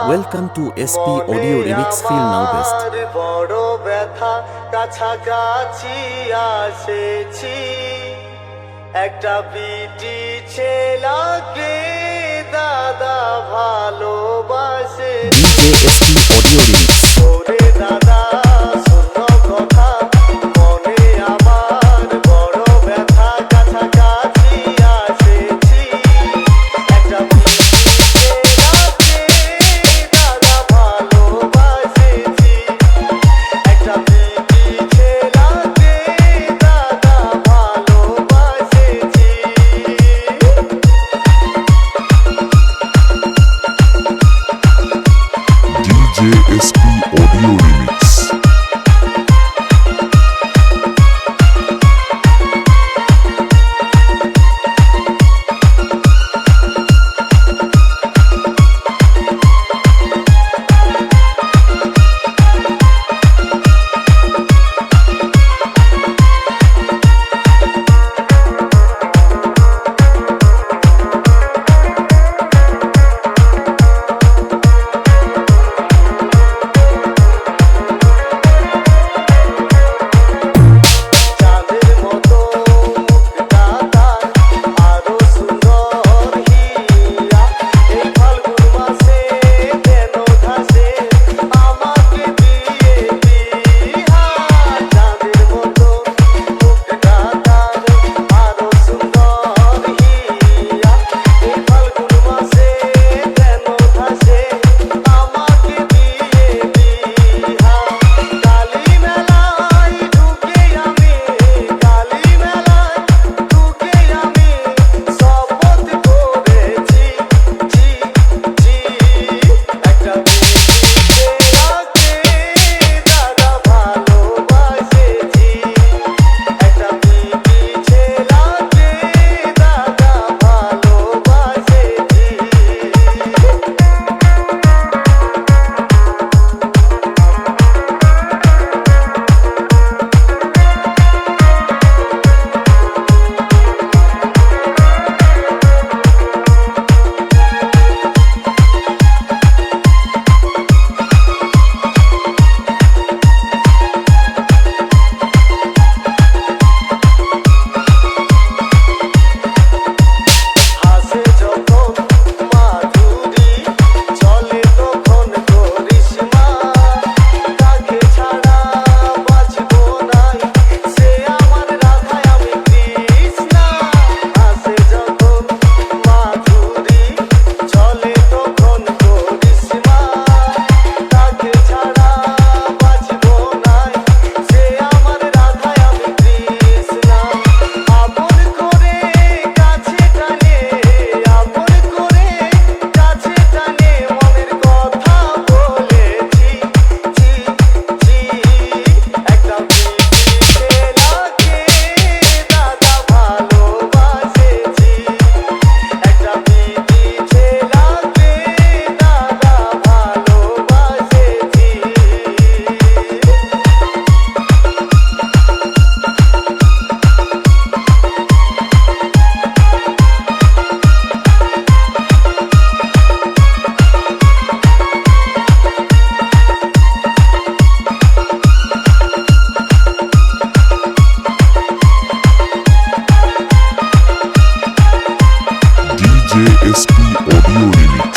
Welcome to SP Audio Remix. Feel now best. বড় ব্যথা কাছাকাছি আসেছি একটা বিটি ছেলাকে দাদা ভালোবাসে DJ SP Audio Remix. ওরে দাদা শোনো কথা মনে আমার বড় ব্যথা কাছাকাছি আসেছি একটা বিটি ছেলাকে দাদা ভালোবাসেছি একটা বিটি ছেলাকে দাদা ভালোবাসেছি DJ SP Audio Remix. চাঁদের মতো মুখটা তার আরো সুন্দর হিয়া এই ফাল্গুন মাসে কেন ঘাসে আমাকে দিয়ে বিহা চাঁদের মতো মুখটা তার আরো সুন্দর হিয়া এই ফাল্গুন মাসে কেন ঘাসে আমাকে দিয়ে বিহা কালী মেলায় ঢুকে আমি কালী মেলায় ঢুকে আমি শপথ করেছি জি জি একটা বিটি ছেলাকে দাদা ভালোবাসেছি একটা বিটি ছেলাকে দাদা ভালোবাসেছি হাসে যখন মাধুরী চলে তখন করিশ্মা তাকে ছাড়া বাঁচবো নাই সে আমার রাধায় আমি কৃষ্ণা হাসে যখন মাধুরী চলে তখন করিশ্মা তাকে ছাড়া বাঁচবো নাই সে আমার রাধায় আমি কৃষ্ণা আপন করে কাছে টানে আপন করে কাছে টানে মনের কথা বলেছি জি জি একটা বিটি ছেলাকে দাদা ভালোবাসেছি একটা বিটি ছেলাকে দাদা ভালোবাসেছি DJ SP Audio Remix.